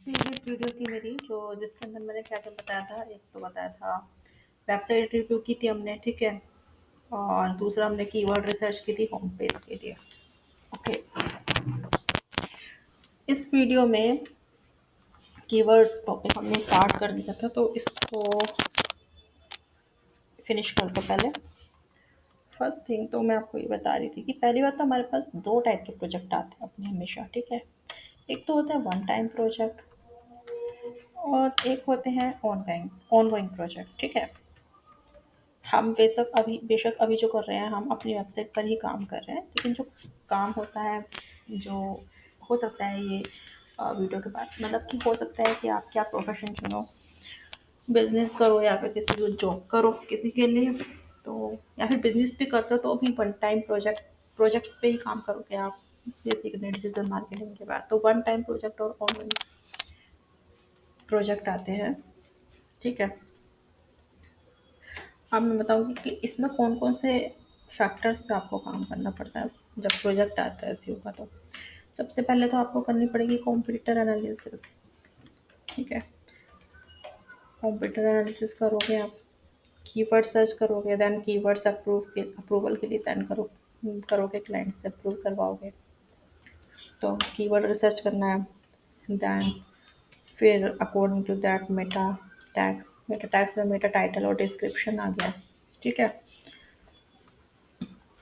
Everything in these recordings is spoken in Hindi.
प्रीवियस वीडियो थी मेरी जिसके अंदर मैंने क्या क्या बताया था। एक तो बताया था वेबसाइट रिव्यू की थी हमने, ठीक है। और दूसरा हमने कीवर्ड रिसर्च की थी होम पेज के लिए। ओके, इस वीडियो में कीवर्ड टॉपिक हमने स्टार्ट कर दिया था, तो इसको फिनिश कर दो पहले। फर्स्ट थिंग तो मैं आपको ये बता रही थी कि पहली बात तो हमारे पास दो टाइप के प्रोजेक्ट आते हैं अपने हमेशा, ठीक है। एक तो होता है वन टाइम प्रोजेक्ट और एक होते हैं ऑनगोइंग प्रोजेक्ट, ठीक है। हम बेशक अभी जो कर रहे हैं हम अपनी वेबसाइट पर ही काम कर रहे हैं, लेकिन जो काम होता है, जो हो सकता है ये वीडियो के बाद मतलब कि हो सकता है कि आप क्या प्रोफेशन चुनो, बिजनेस करो या फिर किसी को जॉब करो किसी के लिए, तो या फिर बिजनेस भी करते हो तो भी वन टाइम प्रोजेक्ट्स पे ही काम करोगे आप। जैसे कि डिजिटल मार्केटिंग के बाद तो वन टाइम प्रोजेक्ट और ऑनलाइन प्रोजेक्ट आते हैं, ठीक है। अब मैं बताऊंगी कि इसमें कौन कौन से फैक्टर्स पे आपको काम करना पड़ता है जब प्रोजेक्ट आता है एसईओ का। तो सबसे पहले तो आपको करनी पड़ेगी कंप्यूटर एनालिसिस, ठीक है। कंप्यूटर एनालिसिस करोगे आप, कीवर्ड सर्च करोगे, देन कीवर्ड्स अप्रूवल के लिए सेंड करोगे, क्लाइंट से अप्रूव करवाओगे। तो कीवर्ड रिसर्च करना है, देन फिर according to that meta tags में मेटा टाइटल और डिस्क्रिप्शन आ गया, ठीक है।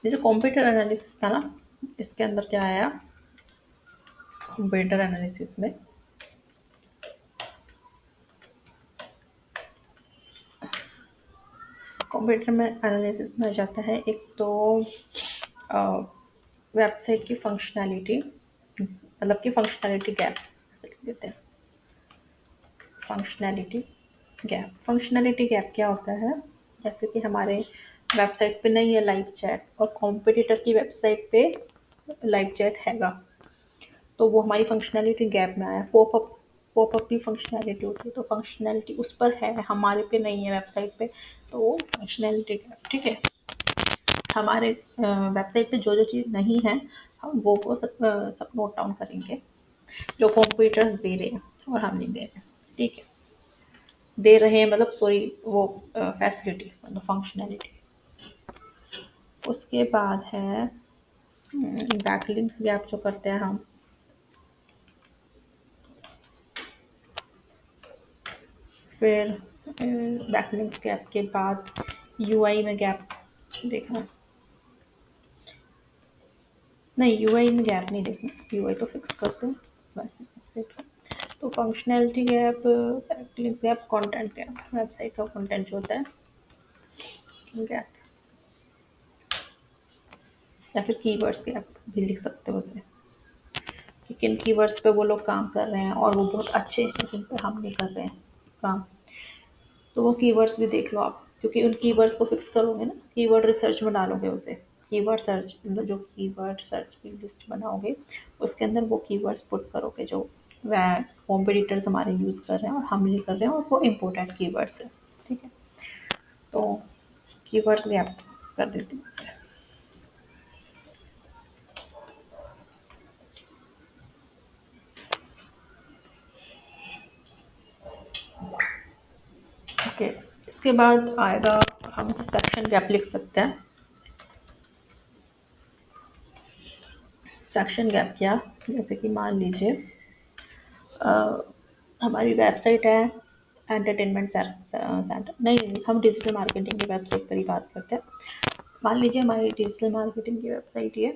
ये जो कंप्यूटर एनालिसिस था ना, इसके अंदर क्या आया कंप्यूटर एनालिसिस में, कंप्यूटर में एनालिसिस में आ जाता है एक तो वेबसाइट की फंक्शनैलिटी, मतलब कि फंक्शनैलिटी गैप लिख देते हैं। फंक्शनैलिटी गैप क्या होता है, जैसे कि हमारे वेबसाइट पे नहीं है लाइव चैट और कॉम्पिटिटर की वेबसाइट पे लाइव चैट हैगा, तो वो हमारी फंक्शनैलिटी गैप में आया। पॉपअप की फंक्शनैलिटी होती है, तो फंक्शनैलिटी उस पर है, हमारे पे नहीं है वेबसाइट पे, तो वो फंक्शनैलिटी गैप, ठीक है। हमारे वेबसाइट पे जो जो चीज़ नहीं है हम वो सब नोट डाउन करेंगे, जो कंप्यूटर्स दे रहे हैं और हम नहीं दे रहे, ठीक है। दे रहे हैं मतलब सॉरी, वो फैसिलिटी मतलब फंक्शनैलिटी। उसके बाद है बैकलिंक्स गैप जो करते हैं हम, फिर बैकलिंक्स गैप के बाद यूआई में गैप देखना, नहीं यूआई में गैप नहीं देखना, यूआई तो फिक्स करते हैं बस। तो functionality gap, backlinks gap, content gap, website का कंटेंट जो होता है गैप, या फिर कीवर्ड्स गैप भी लिख सकते हो उसे, कि किन कीवर्ड्स पे वो लोग काम कर रहे हैं और वो बहुत अच्छे हैं, जिन पे हम नहीं कर रहे हैं काम, तो वो कीवर्ड्स भी देख लो आप, क्योंकि उन कीवर्ड्स को फिक्स करोगे ना, कीवर्ड रिसर्च में डालोगे उसे। कीवर्ड सर्च मतलब जो कीवर्ड सर्च की लिस्ट बनाओगे उसके अंदर वो कीवर्ड्स पुट करोगे जो वह कॉम्पिटिटर्स हमारे यूज़ कर रहे हैं और हम नहीं कर रहे हैं, और वो इम्पोर्टेंट कीवर्ड्स है, ठीक है। तो कीवर्ड्स भी आप कर देती हूँ उसे। ओके, इसके बाद आएगा, हम इसे सेक्शन गैप लिख सकते हैं। सेक्शन गैप क्या, जैसे कि मान लीजिए अ, हमारी वेबसाइट है एंटरटेनमेंट सेंटर, नहीं हम डिजिटल मार्केटिंग की वेबसाइट पर ही बात करते हैं। मान लीजिए हमारी डिजिटल मार्केटिंग की वेबसाइट ये,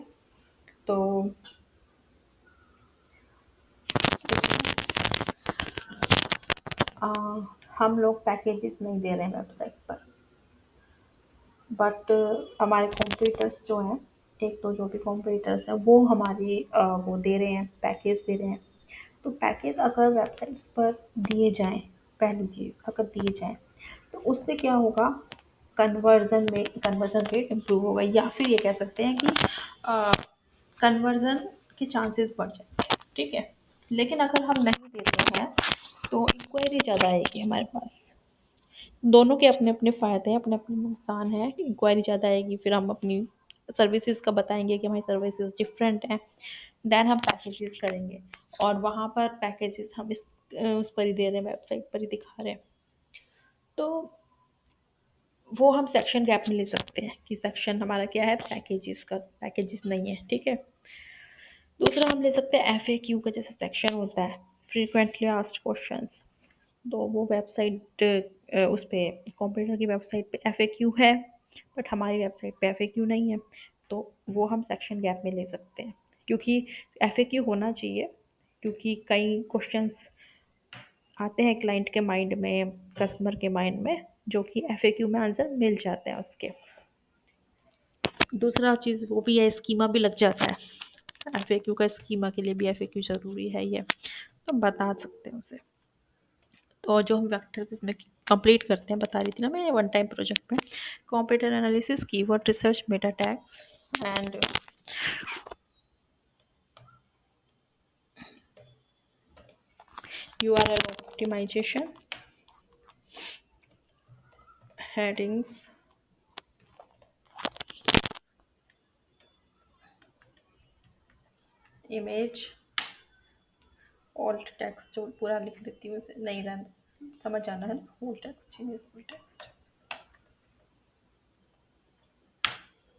तो अ, हम लोग पैकेजेस नहीं दे रहे हैं वेबसाइट पर, बट हमारे कॉम्पिटिटर्स जो हैं, एक तो जो भी कॉम्पिटिटर्स हैं वो हमारी वो दे रहे हैं, पैकेज दे रहे हैं। तो पैकेज अगर वेबसाइट पर दिए जाएँ, पहली चीज़ अगर दिए जाएँ, तो उससे क्या होगा, कन्वर्जन रेट इम्प्रूव होगा, या फिर ये कह सकते हैं कि कन्वर्जन के चांसेस बढ़ जाएंगे, ठीक है। लेकिन अगर हम नहीं देते हैं तो इंक्वायरी ज़्यादा आएगी हमारे पास। दोनों के अपने अपने फ़ायदे हैं, अपने अपने नुकसान हैं। इंक्वायरी ज़्यादा आएगी, फिर हम अपनी सर्विसेज का बताएंगे कि हमारी सर्विसेज डिफरेंट हैं, देन हम पैकेजेस करेंगे और वहाँ पर पैकेजेस हम इस उस पर ही दे रहे हैं, वेबसाइट पर ही दिखा रहे हैं। तो वो हम सेक्शन गैप में ले सकते हैं कि सेक्शन हमारा क्या है, पैकेजेस का, पैकेजेस नहीं है, ठीक है। दूसरा हम ले सकते हैं FAQ का, जैसे सेक्शन होता है फ्रीक्वेंटली आस्क्ड क्वेश्चंस। तो वो वेबसाइट, उस पे कंप्यूटर की वेबसाइट पे FAQ है, बट हमारी वेबसाइट पे FAQ नहीं है। तो वो हम सेक्शन गैप में ले सकते हैं, क्योंकि FAQ होना चाहिए, क्योंकि कई क्वेश्चंस आते हैं क्लाइंट के माइंड में, कस्टमर के माइंड में, जो कि FAQ में आंसर मिल जाते हैं उसके। दूसरा चीज़ वो भी है, स्कीमा भी लग जाता है। FAQ का स्कीमा के लिए भी FAQ ज़रूरी है ये, तो बता सकते हैं उसे। तो जो हम वैक्टर्स इसमें कंप्लीट करते हैं, बता रही थी ना मैं, वन टाइम प्रोजेक्ट में, computer analysis, keyword research, meta tags and URL optimisation, headings, image, alt text, जो पूरा लिख देती हूँ उसे नहीं रहना, समझ आना है ना, फुल टेक्स्ट चाहिए, फुल टेक्स्ट।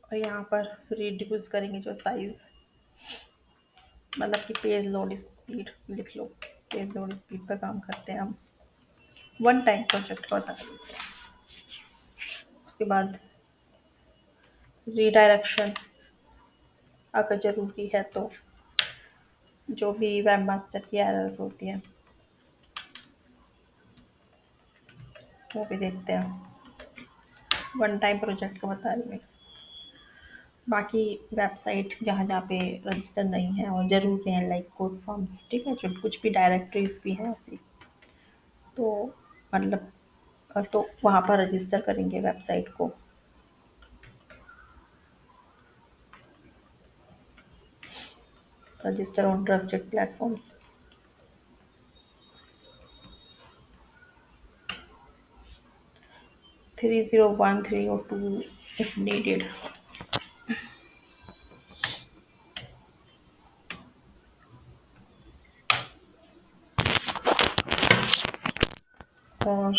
और यहाँ पर रिड्यूस करेंगे जो साइज, मतलब कि पेज लोड स्पीड लिख लो, पेज लोड स्पीड पर काम करते हैं हम, वन टाइम प्रोजेक्ट का बता देते हैं। उसके बाद रीडायरेक्शन अगर ज़रूरी है तो, जो भी वेब मास्टर की एरर्स होती हैं वो भी देखते हैं, वन टाइम प्रोजेक्ट का बता रही हूँ। बाकी वेबसाइट जहाँ जहाँ पे रजिस्टर नहीं है और ज़रूरी है, लाइक कोड फॉर्म्स, ठीक है, जो कुछ भी डायरेक्टरीज भी हैं ऐसी, तो मतलब तो वहाँ पर रजिस्टर करेंगे वेबसाइट को। Register on trusted platforms, 3013 or 2 if needed। और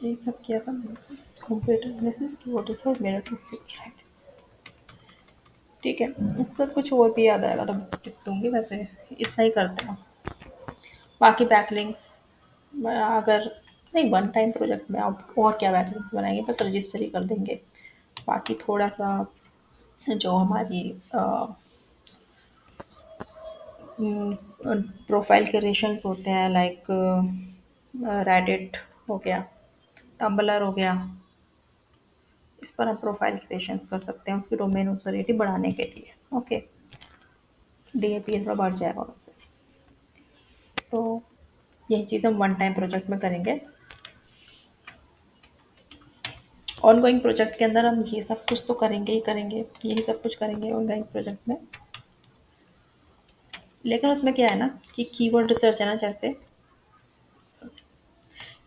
ये सब किया था कंप्यूटर एनालिसिस की वजह से, मेरा टॉपिक है, ठीक है। इसका कुछ और भी याद आएगा तो टिप दूंगी, वैसे इतना ही करते हैं। बाकी बैकलिंक्स, अगर नहीं, वन टाइम प्रोजेक्ट में आप और क्या बैकलिंक्स बनाएंगे, बस रजिस्टर ही कर देंगे। बाकी थोड़ा सा जो हमारी प्रोफाइल क्रिएशंस होते हैं, लाइक रेडिट हो गया, टम्बलर हो गया, इस पर हम प्रोफाइल क्रिएशंस कर सकते हैं उसकी डोमेन ऑथोरिटी बढ़ाने के लिए। ओके, DAP थोड़ा बढ़ जाएगा उससे। तो यही चीज़ हम वन टाइम प्रोजेक्ट में करेंगे। ऑनगोइंग प्रोजेक्ट के अंदर हम ये सब कुछ तो करेंगे ही करेंगे, यही सब कुछ करेंगे ऑनगोइंग प्रोजेक्ट में। लेकिन उसमें क्या है ना कि कीवर्ड रिसर्च है ना, जैसे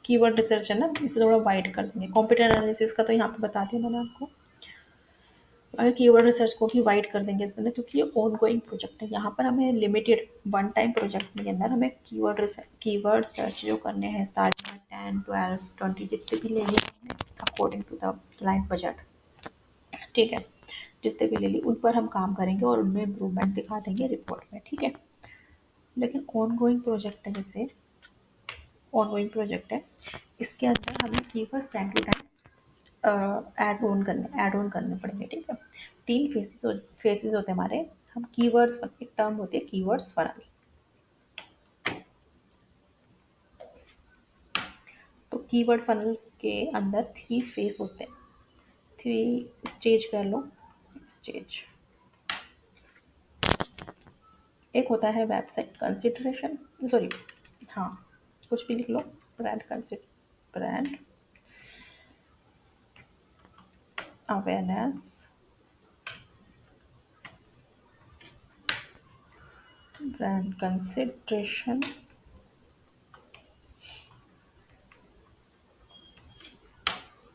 कीवर्ड रिसर्च है ना, इसे थोड़ा वाइड कर देंगे। कंप्यूटर एनालिसिस का तो यहाँ पे बता दिया मैंने आपको, अगर कीवर्ड रिसर्च को भी वाइड कर देंगे इसके अंदर, क्योंकि ये ऑनगोइंग प्रोजेक्ट है। यहाँ पर हमें लिमिटेड वन टाइम प्रोजेक्ट के अंदर हमें कीवर्ड सर्च जो करने हैं, स्टार्टिंग में 10 12 20 जितने भी ले लिए according to the client budget, ठीक है, जितने भी ले ली उन पर हम काम करेंगे और उनमें इम्प्रूवमेंट दिखा देंगे रिपोर्ट में, ठीक है। लेकिन ऑनगोइंग प्रोजेक्ट है, जैसे ऑनगोइंग प्रोजेक्ट है, इसके अंदर हमें keyword time to time add on करने पड़ेंगे, ठीक है। 3 फेसेस होते हैं हमारे, हम कीवर्ड्स, एक टर्म होती है कीवर्ड्स फनल। तो कीवर्ड फनल के अंदर 3 फेस होते हैं, 3 स्टेज कह लो, स्टेज। एक होता है वेबसाइट कंसिडरेशन, सॉरी, हाँ, कुछ भी लिख लो, brand awareness, brand consideration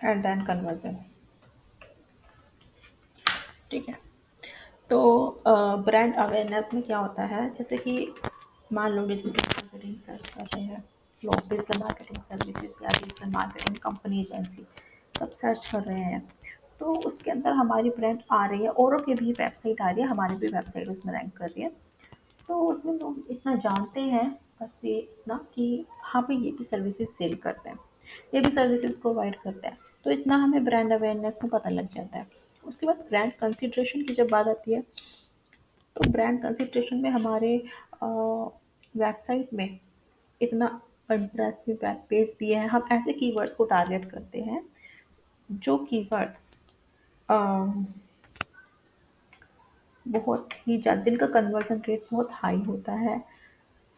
and then conversion, ठीक है। तो ब्रांड अवेयरनेस में क्या होता है, जैसे कि मान लो डिजिटल मार्केटिंग सर्च कर रहे हैं, लोग डिजिटल मार्केटिंग सर्विसेज या डिजिटल मार्केटिंग कंपनी एजेंसी सब सर्च कर रहे हैं, तो उसके अंदर हमारी ब्रांड आ रही है, औरों की भी वेबसाइट आ रही है, हमारी भी वेबसाइट उसमें रैंक कर रही है। तो उसमें लोग इतना जानते हैं, बस ये इतना कि हाँ भाई ये भी सर्विसेज सेल करते हैं, ये भी सर्विसेज प्रोवाइड करते हैं, तो इतना हमें ब्रांड अवेयरनेस में पता लग जाता है। उसके बाद ब्रांड कंसिडरेशन की जब बात आती है, तो ब्रांड कंसिडरेशन में हमारे वेबसाइट में इतना इंप्रेसिव वेब पेज दिए हैं, हम ऐसे कीवर्ड्स को टारगेट करते हैं जो कीवर्ड्स बहुत ही ज़्यादा, जिनका कन्वर्जन रेट बहुत हाई होता है,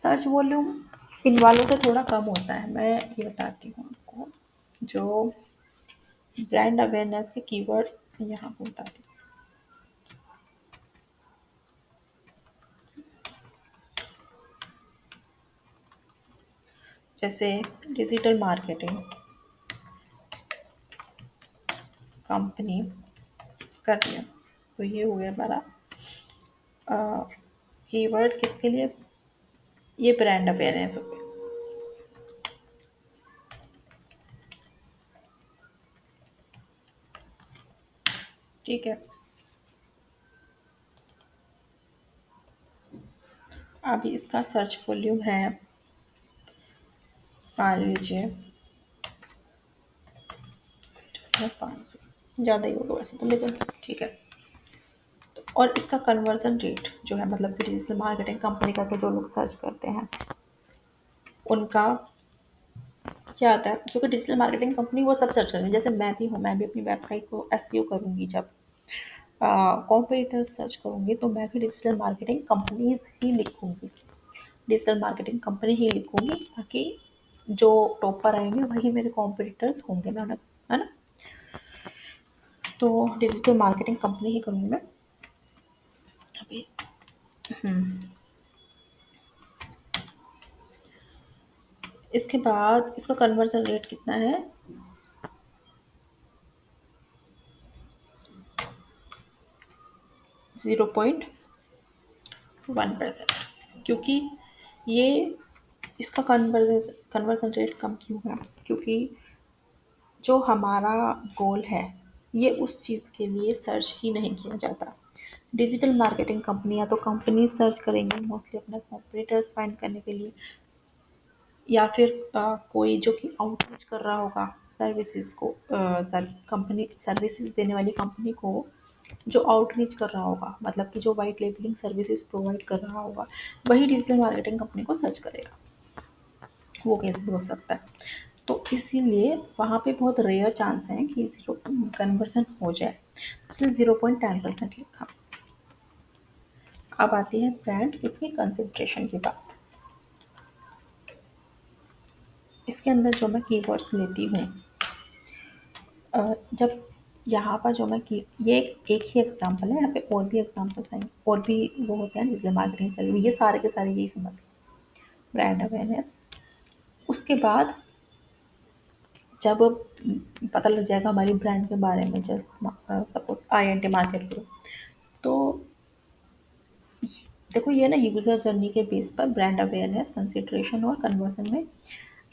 सर्च वॉल्यूम इन वालों से थोड़ा कम होता है। मैं ये बताती हूँ आपको, जो ब्रांड अवेयरनेस के कीवर्ड यहाँ पे बताती हूँ। जैसे डिजिटल मार्केटिंग कंपनी कर लिया, तो ये हो गया हमारा कीवर्ड किसके लिए, ये ब्रांड अवेयरनेस हो गया। ठीक है, अभी इसका सर्च वॉल्यूम है, मान लीजिए 500, ज़्यादा ही होगा वैसे तो, लेकिन ठीक है। और इसका कन्वर्जन रेट जो है, मतलब कि डिजिटल मार्केटिंग कंपनी का तो जो लोग सर्च करते हैं उनका क्या आता है, क्योंकि डिजिटल मार्केटिंग कंपनी वो सब सर्च करेंगे, जैसे मैं भी हूँ, मैं भी अपनी वेबसाइट को एसईओ करूँगी, जब कॉम्पिटिटर सर्च करूँगी तो मैं भी डिजिटल मार्केटिंग कंपनीज ही लिखूँगी, डिजिटल मार्केटिंग कंपनी ही लिखूँगी, ताकि जो टॉप पर आएंगे वही मेरे कॉम्पिटिटर्स होंगे ना, है ना। तो डिजिटल मार्केटिंग कंपनी ही करूँगी मैं अभी। हम्म, इसके बाद इसका कन्वर्जन रेट कितना है, 0.1%, क्योंकि ये इसका कन्वर्जन रेट कम क्यों है, क्योंकि जो हमारा गोल है ये उस चीज़ के लिए सर्च ही नहीं किया जाता। डिजिटल मार्केटिंग कंपनियां तो कंपनी सर्च करेंगी मोस्टली अपने कॉम्पिटिटर्स फाइंड करने के लिए, या फिर कोई जो कि आउटरीच कर रहा होगा सर्विसेज को, कंपनी सर्विसेज देने वाली कंपनी को जो आउटरीच कर रहा होगा, मतलब कि जो वाइट लेबलिंग सर्विसेज प्रोवाइड कर रहा होगा, वही डिजिटल मार्केटिंग कंपनी को सर्च करेगा। वो कैसे हो सकता है, तो इसीलिए वहाँ पे बहुत रेयर चांस है कि जीरो कन्वर्सन हो जाए, इसलिए 0.10% लिखा। अब आती है ब्रांड इसकी कंसिडरेशन की बात। इसके अंदर जो मैं कीवर्ड्स लेती हूँ, जब यहाँ पर जो मैं की ये एक ही एग्जांपल है, यहाँ पे और भी एग्जांपल्स हैं, और भी वो होते हैं डिजिटल मार्केटिंग सर्विस, ये सारे के सारे यही समझ ब्रांड अवेयरनेस। उसके बाद जब पता लग जाएगा हमारी ब्रांड के बारे में, just suppose INT market group, तो देखो ये ना यूजर जर्नी के बेस पर ब्रांड अवेयरनेस, कंसिडरेशन और कन्वर्जन में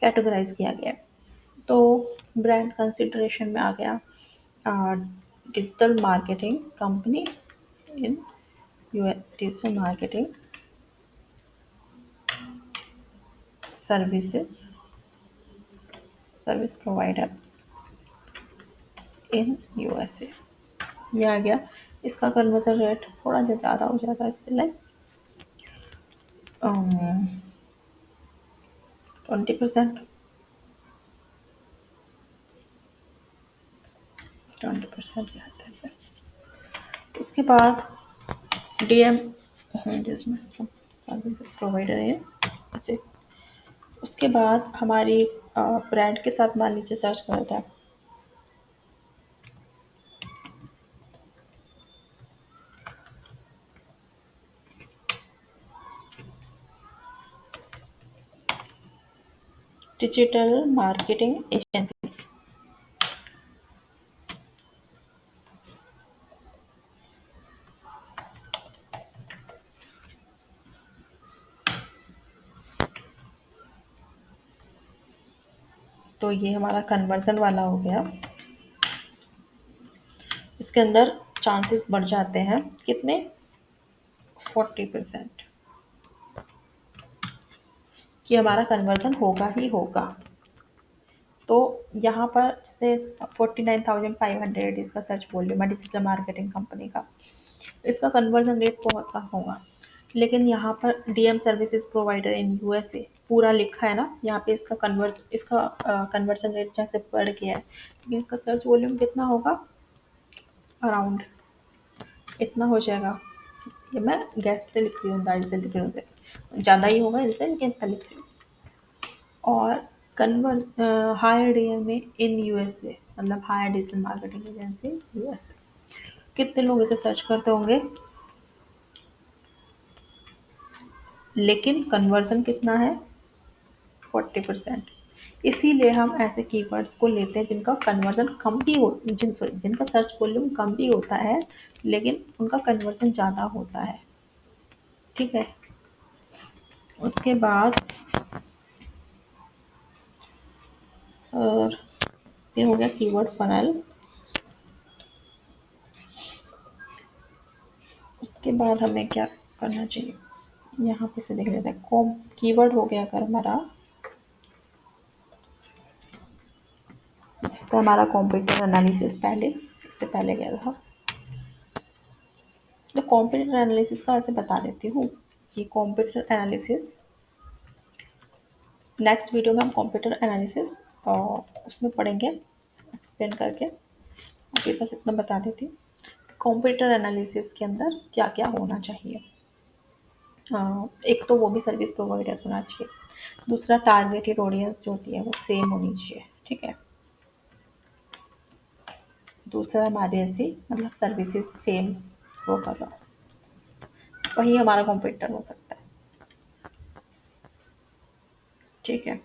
कैटेगराइज किया गया है। तो ब्रांड कंसिडरेशन में आ गया digital marketing company in digital marketing services, service provider in USA, ये आ गया। इसका कन्वर्जन रेट थोड़ा ज़्यादा हो जाता है, इससे लाइक 20%, 20% के आता है। उसके बाद DM जिसमें सर्विस प्रोवाइडर है ऐसे। उसके बाद हमारी ब्रांड के साथ मान लीजिए सर्च करता है डिजिटल मार्केटिंग एजेंसी, तो ये हमारा कन्वर्जन वाला हो गया। इसके अंदर चांसेस बढ़ जाते हैं कितने, 40% कि हमारा कन्वर्जन होगा ही होगा। तो यहाँ पर जैसे 49,500 इसका सर्च वॉल्यूम है डिजिटल मार्केटिंग कंपनी का, इसका कन्वर्जन रेट बहुत कम होगा। लेकिन यहाँ पर DM services provider in USA पूरा लिखा है ना, यहाँ पे इसका कन्वर्जन रेट जैसे बढ़ गया है, लेकिन इसका सर्च वॉल्यूम कितना होगा, अराउंड इतना हो जाएगा। ये मैं गैस से लिख रही हूँ, दाइल से लिख रही हूँ, ज़्यादा ही होगा इनसे, लेकिन इतना लिख रही हूँ। और कन्वर्ट हायर डीएम में इन यूएसए, मतलब hire digital marketing agency USA, कितने लोग इसे सर्च करते होंगे, लेकिन कन्वर्जन कितना है, 40%। इसीलिए हम ऐसे कीवर्ड्स को लेते हैं जिनका कन्वर्जन कम भी हो, जिनका सर्च वॉल्यूम कम भी होता है, लेकिन उनका कन्वर्जन ज़्यादा होता है। ठीक है। उसके बाद और ये हो गया कीवर्ड फनल। उसके बाद हमें क्या करना चाहिए, यहाँ पे से देख लेते हैं। कॉम कीवर्ड हो गया अगर हमारा, जिसका हमारा कंप्यूटर एनालिसिस पहले, इससे पहले गया था। तो कंप्यूटर एनालिसिस का ऐसे बता देती हूँ कि कंप्यूटर एनालिसिस, नेक्स्ट वीडियो में हम कंप्यूटर एनालिसिस और उसमें पढ़ेंगे एक्सप्लेन करके। अभी बस इतना बता देती हूँ, कंप्यूटर एनालिसिस के अंदर क्या क्या होना चाहिए। एक तो वो भी सर्विस प्रोवाइडर होना चाहिए, दूसरा टारगेटेड ऑडियंस जो होती है वो सेम होनी चाहिए। ठीक है। दूसरा हमारे ऐसी मतलब सर्विसेज सेम वो कर रहा, वही हमारा कंप्यूटर हो सकता है। ठीक है।